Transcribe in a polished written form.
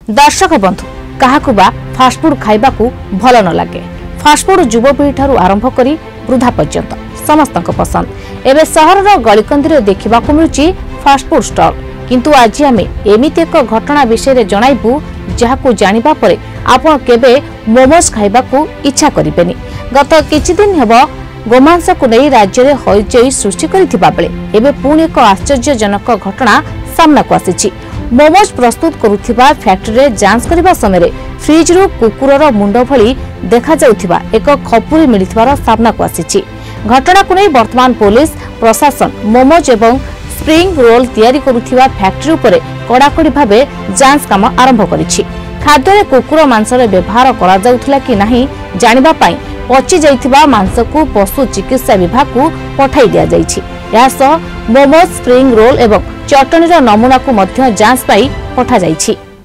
दर्शक बंधु काहाकु बा फास्टफुड खाइबा को भल न लगे। फास्टफुड युवपीढ़ी ठारू आरंभ करी वृद्धा पर्यंत समस्तक पसंद। एवं सहर गलिकंदी देखा मिलूँ फास्टफुड स्टॉल, किंतु आज आम एमती एक घटना विषय जणाइबू जहां जानिबा परे आपण केबे मोमोज खाइबा को इच्छा करिबेनी। गत किछि दिन हेबो गोमांस को नहीं राज्य में हईचई सृष्टि करथिबा बेले एबे पुणी एक आश्चर्यजनक घटना सामना को आसीछि। मोमोज प्रस्तुत करुथिबा फैक्ट्री जांच करबा समय फ्रिज रु कुकुरर मुंड भली देखा जाउथिबा एक खपुरी मिलिथिबार सामना को आसीछि। घटना को नहीं वर्तमान पुलिस प्रशासन मोमोज एवं स्प्रिंग रोल तैयारी करुथिबा फैक्ट्री उपरे कड़ाकड़ी भावे जांच काम आरंभ करिछि। खाद्य कुकुर मांसर व्यवहार करा जाउथिला कि नाही जानिबा पई पची जाइथिबा मांस को पशु चिकित्सा विभाग को पठाई दिया जाइछि। यासह मोमोज स्प्रिंग रोल एवं चटनीर नमूना को मध्य जांच पाई पठा जाइछि।